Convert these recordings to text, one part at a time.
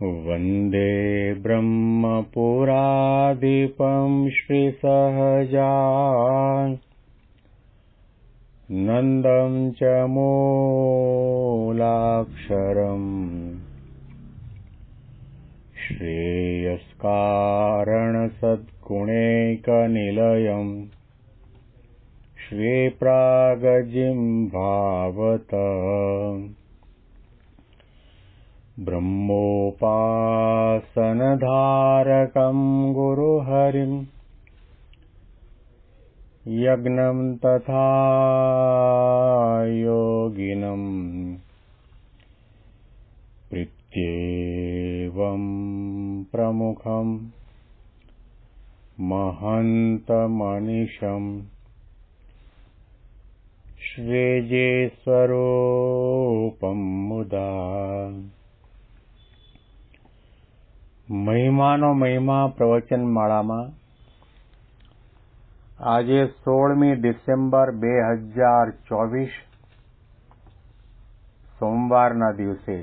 वन्दे ब्रह्मपुराधिपं श्रीसहजानन्दं च मूलाक्षरम् श्रेयस्कारणसद्गुणैकनिलयम् श्रीप्रागजिह्वावत ब्रह्मोपासनधारकं गुरुहरिं यज्ञं तथा योगिनं प्रीत्येवं प्रमुखं महन्तमनिशं श्रीजेस्वरूपं मुदा। મહિમાનો મહિમા પ્રવચન માળામાં આજે 16મી ડિસેમ્બર 2024 સોમવારના દિવસે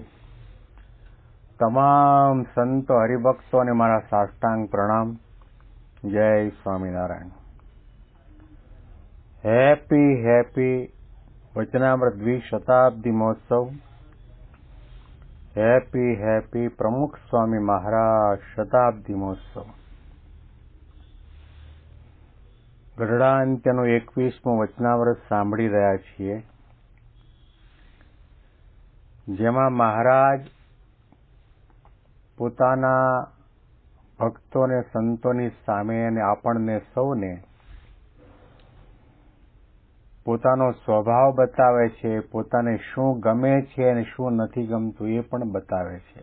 તમામ સંતો હરિભક્તોને મારા સાષ્ટાંગ પ્રણામ. જય સ્વામિનારાયણ. હેપી વચનામૃત દ્વિશતાબ્દી મહોત્સવ. હેપી પ્રમુખ સ્વામી મહારાજ શતાબ્દી મહોત્સવ. ગઢડાંત્યનું 21મું વચનામૃત સાંભળી રહ્યા છીએ, જેમાં મહારાજ પોતાના ભક્તોને સંતોની સામે અને આપણને સૌને પોતાનો સ્વભાવ બતાવે છે, પોતાને શું ગમે છે અને શું નથી ગમતું એ પણ બતાવે છે.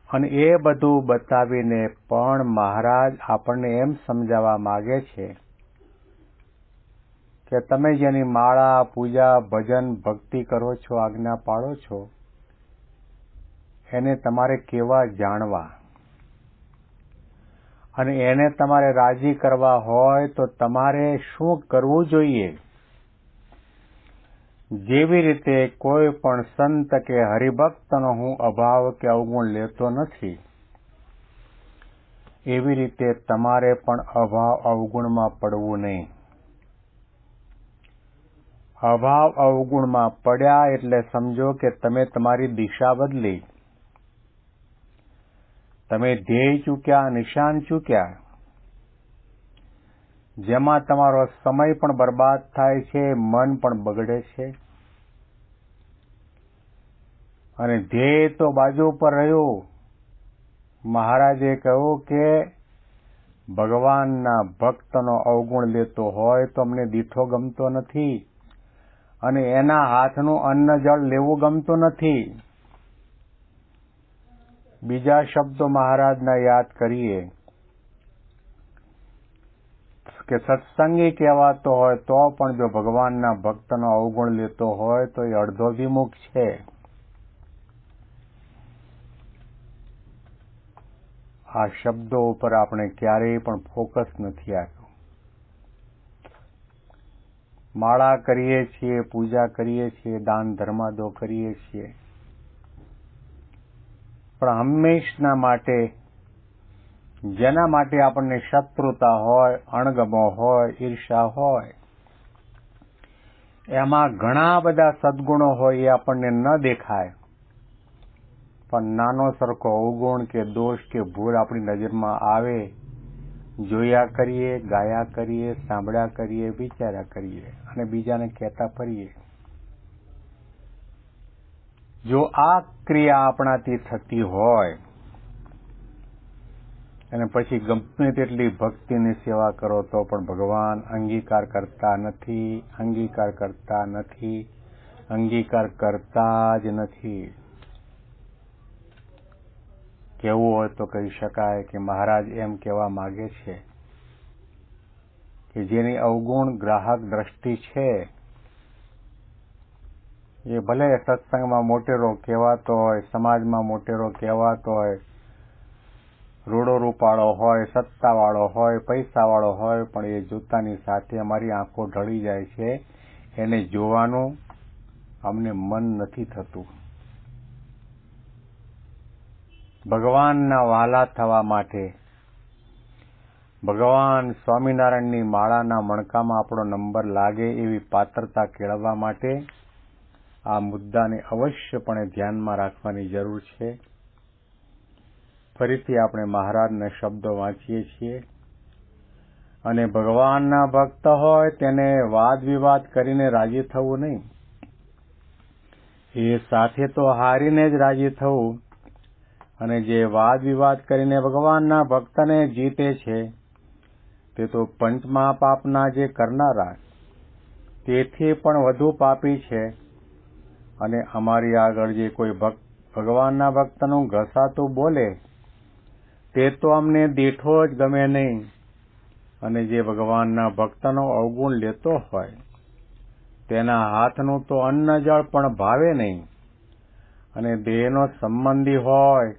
અને એ બધું બતાવીને પણ મહારાજ આપણને એમ સમજાવવા માગે છે કે તમે જેની માળા, પૂજા, ભજન, ભક્તિ કરો છો, આજ્ઞા પાળો છો, એને તમારે કેવા જાણવા અને એને તમારે રાજી કરવા હોય તો તમારે શું કરવું જોઈએ. જેવી રીતે કોઈ પણ સંત કે હરિભક્તનો હું અભાવ કે અવગુણ લેતો નથી, એવી રીતે તમારે પણ અભાવ અવગુણમાં પડવું નહીં. અભાવ અવગુણમાં પડ્યા એટલે સમજો કે તમે તમારી દિશા બદલી, તમે ધ્યેય ચૂક્યા, નિશાન ચૂક્યા, જેમાં તમારો સમય પણ બરબાદ થાય છે, મન પણ બગડે છે. અને ધ્યેય તો બાજુ પર રહ્યું. મહારાજે કહ્યું કે ભગવાનના ભક્તનો અવગુણ લેતો હોય તો અમને દીઠો ગમતો નથી અને એના હાથનું અન્ન જળ લેવું ગમતું નથી. બીજા શબ્દો મહારાજના યાદ કરીએ કે સત્સંગી કહેવાતો હોય તો પણ જો ભગવાનના ભક્તનો અવગુણ લેતો હોય તો એ અડધો વિમુખ છે. આ શબ્દો ઉપર આપણે ક્યારેય પણ ફોકસ નથી આપ્યું. માળા કરીએ છીએ, પૂજા કરીએ છીએ, દાન ધર્માદો કરીએ છીએ, પણ હંમેશના માટે જેના માટે આપણને શત્રુતા હોય, અણગમો હોય, ઈર્ષા હોય, એમાં ઘણા બધા સદગુણો હોય એ આપણને ન દેખાય, પણ નાનો સરખો અવગુણ કે દોષ કે ભૂલ આપણી નજરમાં આવે, જોયા કરીએ, ગાયા કરીએ, સાંભળ્યા કરીએ, વિચાર્યા કરીએ અને બીજાને કહેતા ફરીએ. જો આ ક્રિયા આપણાથી થતી હોય અને પછી ગમે તેટલી ભક્તિની સેવા કરો તો પણ ભગવાન અંગીકાર કરતા જ નથી. કહેવું હોય તો કહી શકાય કે મહારાજ એમ કહેવા માગે છે કે જેની અવગુણ ગ્રાહક દ્રષ્ટિ છે એ ભલે સત્સંગમાં મોટેરો કહેવાતો હોય, સમાજમાં મોટેરો કહેવાતો હોય, રૂડો રૂપાળો હોય, સત્તાવાળો હોય, પૈસાવાળો હોય, પણ એ જોતાની સાથે અમારી આંખો ઢળી જાય છે. એને જોવાનું અમને મન નથી થતું. ભગવાનના વહાલા થવા માટે, ભગવાન સ્વામિનારાયણની માળાના મણકામાં આપણો નંબર લાગે એવી પાત્રતા કેળવવા માટે આ મુદ્દાને અવશ્યપણે ધ્યાનમાં રાખવાની જરૂર છે. ફરીથી આપણે મહારાજના શબ્દો વાંચીએ છીએ. અને ભગવાનના ભક્ત હોય તેને વાદ વિવાદ કરીને રાજી થવું નહીં, એ સાથે તો હારીને જ રાજી થવું. અને જે વાદ વિવાદ કરીને ભગવાનના ભક્તને જીતે છે તે તો પંચમહાપાપના જે કરનારા તેથી પણ વધુ પાપી છે. અને અમારી આગળ જે કોઈ ભગવાનના ભક્તનું ઘસાતું બોલે તે તો અમને દીઠો જ ગમે નહીં. અને જે ભગવાનના ભક્તનો અવગુણ લેતો હોય તેના હાથનું તો અન્ન જળ પણ ભાવે નહીં. અને દેહનો સંબંધી હોય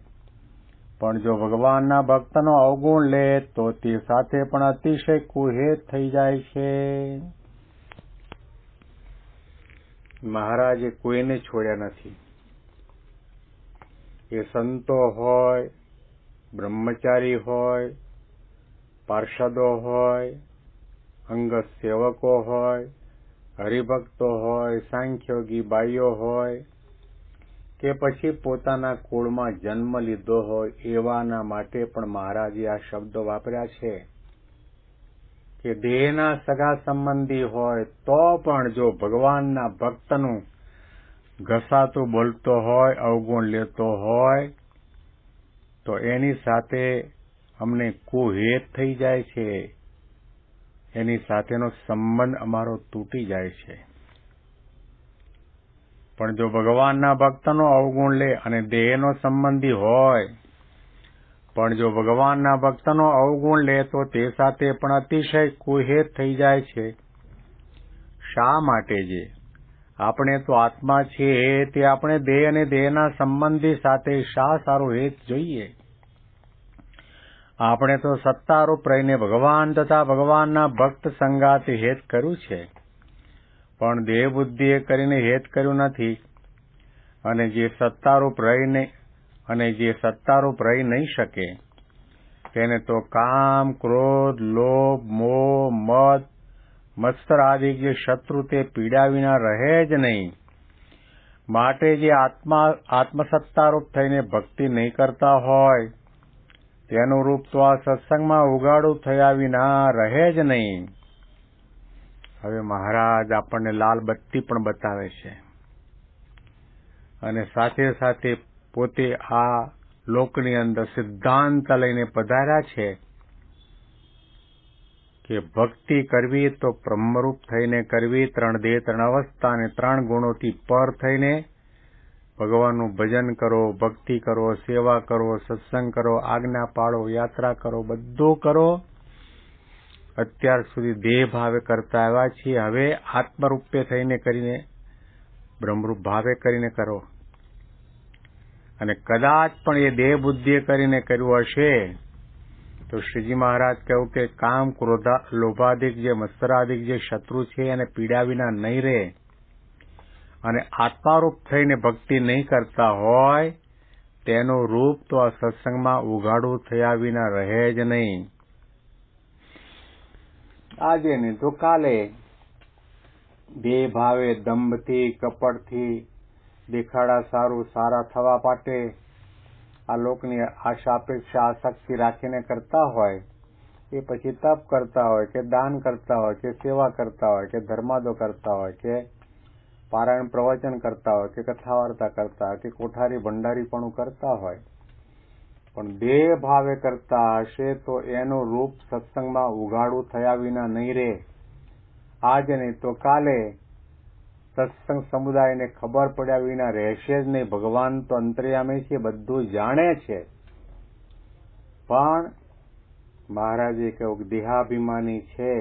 પણ જો ભગવાનના ભક્તનો અવગુણ લે તો તે સાથે પણ અતિશય કુહેત થઈ જાય છે. મહારાજે કોઈને છોડ્યા નથી. એ સંતો હોય, બ્રહ્મચારી હોય, પાર્ષદો હોય, અંગત સેવકો હોય, હરિભક્તો હોય, સાંખ્યોગી બાઈઓ હોય કે પછી પોતાના કુળમાં જન્મ લીધો હોય એવાના માટે પણ મહારાજે આ શબ્દો વાપર્યા છે કે દેહના સગા સંબંધી હોય તો પણ જો ભગવાનના ભક્તનું ઘસાતું બોલતો હોય, અવગુણ લેતો હોય તો એની સાથે અમને કુહેત થઈ જાય છે, એની સાથેનો સંબંધ અમારો તૂટી જાય છે. પણ જો ભગવાનના ભક્તનો અવગુણ લે અને દેહનો સંબંધી હોય પણ જો ભગવાનના ભક્તનો અવગુણ લે તો તે સાથે પણ અતિશય કુહેત થઈ જાય છે. શા માટે? જે આપણે તો આત્મા છીએ તે આપણે દેહ અને દેહના સંબંધી સાથે શા સારું હેત જોઈએ? આપણે તો સત્તારૂપ રહીને ભગવાન તથા ભગવાનના ભક્ત સંગાતે હેત કર્યું છે, પણ દેહ બુદ્ધિએ કરીને હેત કર્યું નથી. અને જે સત્તારૂપ રહી નહીં શકે તેને તો કામ, ક્રોધ, લોભ, મોહ, મદ, મત્સર આદિ જે શત્રુ તે પીડા વિના રહે જ નહીં. માટે જે આત્મસત્તારૂપ થઈને ભક્તિ નહીં કરતા હોય તેનું રૂપ તો આ સત્સંગમાં ઉગાડું થયા વિના રહે જ નહીં. હવે મહારાજ આપણને લાલ બત્તી પણ બતાવે છે અને સાથે સાથે પોતે આ લોકની અંદર સિદ્ધાંત લઈને પધાર્યા છે કે ભક્તિ કરવી તો બ્રહ્મરૂપ થઈને કરવી, 3 દેહ 3 અવસ્થા અને 3 ગુણોથી પર થઈને ભગવાનનું ભજન કરો, ભક્તિ કરો, સેવા કરો, સત્સંગ કરો, આજ્ઞા પાળો, યાત્રા કરો, બધું કરો. અત્યાર સુધી દેહ ભાવે કરતા આવ્યા છીએ, હવે આત્મરૂપે થઈને કરીને બ્રહ્મરૂપ ભાવે કરીને કરો. અને કદાચ પણ એ દેહ બુદ્ધિએ કરીને કર્યું હશે તો શ્રીજી મહારાજ કહ્યું કે કામ, ક્રોધ, લોભાદિક જે મત્સરાદિક જે શત્રુ છે એને પીડા વિના નહીં રહે. અને આત્મારૂપ થઈને ભક્તિ નહીં કરતા હોય તેનું રૂપ તો આ સત્સંગમાં ઉઘાડું થયા વિના રહે જ નહીં. આજે નહીં તો કાલે દેહ ભાવે, દંભથી, કપટથી, દેખાડા સારા થવા માટે આ લોકની આશા અપેક્ષા આસક્તિ રાખીને કરતા હોય, એ પછી તપ કરતા હોય કે દાન કરતા હોય કે સેવા કરતા હોય કે ધર્માદો કરતા હોય કે પારાયણ પ્રવચન કરતા હોય કે કથા વાર્તા કરતા હોય કે કોઠારી ભંડારીપણું કરતા હોય, પણ દેહ ભાવે કરતા હશે તો એનું રૂપ સત્સંગમાં ઉઘાડું થયા વિના નહીં રહે. આજે નહીં તો કાલે સત્સંગ સમુદાયને ખબર પડ્યા વિના રહેશે જ નહીં. ભગવાન તો અંતર્યામી છે, બધું જાણે છે, પણ મહારાજે કહ્યું દેહાભિમાની છે,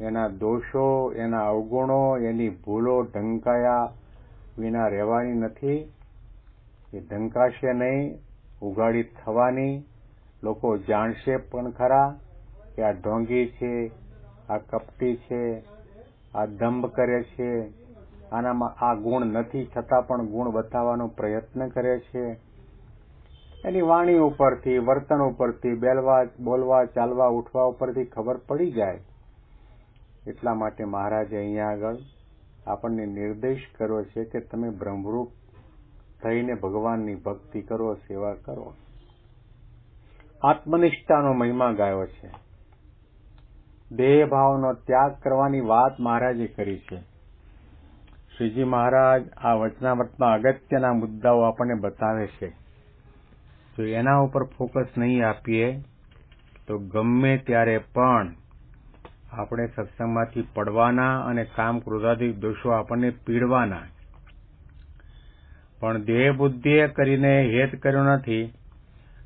એના દોષો, એના અવગુણો, એની ભૂલો ઢંકાયા વિના રહેવાની નથી. એ ઢંકાશે નહીં, ઉઘાડી થવાની. લોકો જાણશે પણ ખરા કે આ ઢોંગી છે, આ કપટી છે, આ દંભ કરે છે, આનામાં આ ગુણ નથી છતાં પણ ગુણ બતાવવાનો પ્રયત્ન કરે છે. એની વાણી ઉપરથી, વર્તન ઉપરથી, બોલવા ચાલવા ઉઠવા ઉપરથી ખબર પડી જાય. એટલા માટે મહારાજે અહીંયા આગળ આપણને નિર્દેશ કર્યો છે કે તમે બ્રહ્મરૂપ થઈને ભગવાનની ભક્તિ કરો, સેવા કરો. આત્મનિષ્ઠાનો મહિમા ગાયો છે. દેહ ભાવનો ત્યાગ કરવાની વાત મહારાજે કરી છે. શ્રીજી મહારાજ આ વચનામૃતમાં અગત્યના મુદ્દાઓ આપણને બતાવે છે. જો એના ઉપર ફોકસ નહીં આપીએ તો ગમે ત્યારે પણ આપણે સત્સંગમાંથી પડવાના અને કામ ક્રોધાદિક દોષો આપણને પીડવાના. પણ દેહ બુદ્ધિએ કરીને હેત કર્યો નથી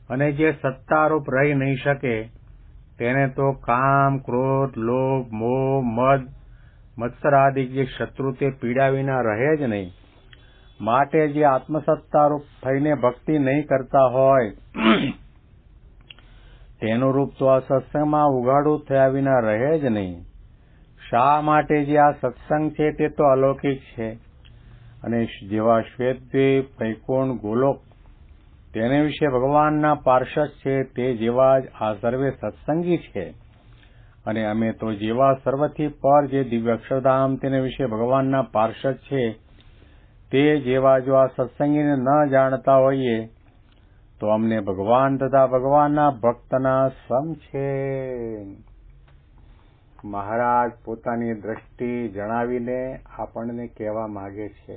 અને જે સત્તારૂપ રહી નહીં શકે તેને તો કામ, ક્રોધ, લોભ, મોહ, મદ, મત્સરાદિક જે શત્રુ તે પીડા વિના રહે જ નહીં. માટે જે આત્મસત્તારૂપ થઈને ભક્તિ નહીં કરતા હોય તેનું રૂપ તો આ સત્સંગમાં ઉઘાડું થયા વિના રહે જ નહીં. શા માટે જે આ સત્સંગ છે તે તો અલૌકિક છે અને જેવા શ્વેતદ્વીપ, વૈકુંઠ, ગોલોક તેને વિશે ભગવાનના પાર્ષદ છે તે જેવા જ આ સર્વે સત્સંગી છે. અને અમે તો જેવા સર્વથી પર જે દિવ્ય અક્ષરધામ તેને વિશે ભગવાનના પાર્ષદ છે તે જેવા જો આ સત્સંગીને ન જાણતા હોઈએ તો અમને ભગવાન તથા ભગવાનના ભક્તના સમ છે. મહારાજ પોતાની દ્રષ્ટિ જણાવીને આપણને કહેવા માંગે છે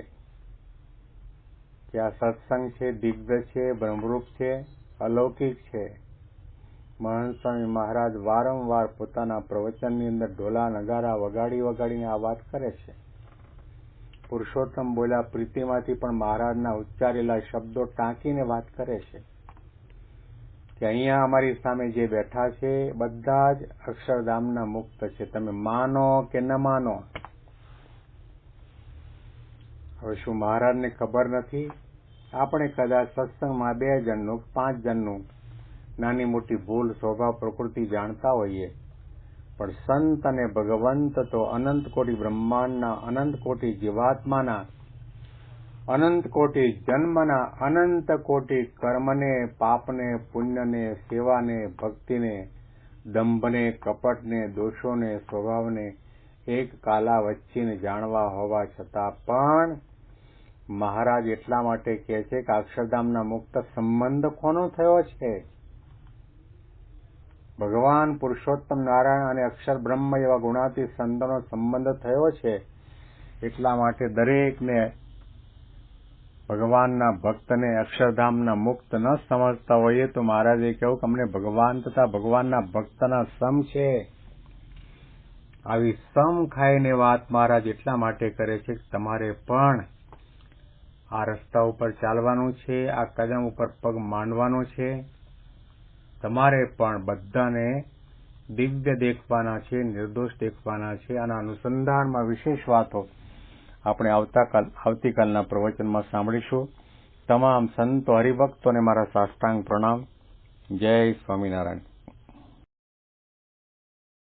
કે આ સત્સંગ છે, દિવ્ય છે, બ્રહ્મરૂપ છે, અલૌકિક છે. મહંત સ્વામી મહારાજ વારંવાર પોતાના પ્રવચનની અંદર ઢોલા નગારા વગાડીને આ વાત કરે છે. પુરુષોત્તમ બોલ્યા પ્રીતિમાંથી પણ મહારાજના ઉચ્ચારેલા શબ્દો ટાંકીને વાત કરે છે કે અહીંયા અમારી સામે જે બેઠા છે બધા જ અક્ષરધામના મુક્ત છે. તમે માનો કે ન માનો. હવે શું મહારાજને ખબર નથી? આપણે કદાચ સત્સંગમાં 2 જણનું 5 જણનું નાની મોટી ભૂલ, સ્વભાવ, પ્રકૃતિ જાણતા હોઈએ, પણ સંત અને ભગવંત તો અનંત કોટી બ્રહ્માંડના, અનંત કોટી જીવાત્માના, અનંત કોટી જન્મના, અનંત કોટી કર્મને, પાપને, પુણ્યને, સેવાને, ભક્તિને, દંભને, કપટને, દોષોને, સ્વભાવને એક કાલા વચ્ચીને જાણવા હોવા છતાં પણ મહારાજ એટલા માટે કહે છે કે અક્ષરધામના મુક્ત સંબંધ કોનો થયો છે? ભગવાન પુરુષોત્તમ નારાયણ અને અક્ષર બ્રહ્મ એવા ગુણાતીત સંતોનો સંબંધ થયો છે. એટલા માટે દરેકને ભગવાનના ભક્તને અક્ષરધામના મુક્ત ન સમજતા હોઈએ તો મહારાજે કહ્યું કે અમને ભગવાન તથા ભગવાનના ભક્તના સમ છે. આવી સમ ખાઈને વાત મહારાજ એટલા માટે કરે છે કે તમારે પણ આ રસ્તા ઉપર ચાલવાનું છે, આ કદમ ઉપર પગ માંડવાનો છે. તમારે પણ બધાને દિવ્ય દેખવાના છે, નિર્દોષ દેખવાના છે. આના અનુસંધાનમાં વિશેષ વાતો આપણે આવતીકાલના પ્રવચનમાં સાંભળીશું. તમામ સંતો હરિભક્તોને મારા સાષ્ટાંગ પ્રણામ. જય સ્વામિનારાયણ.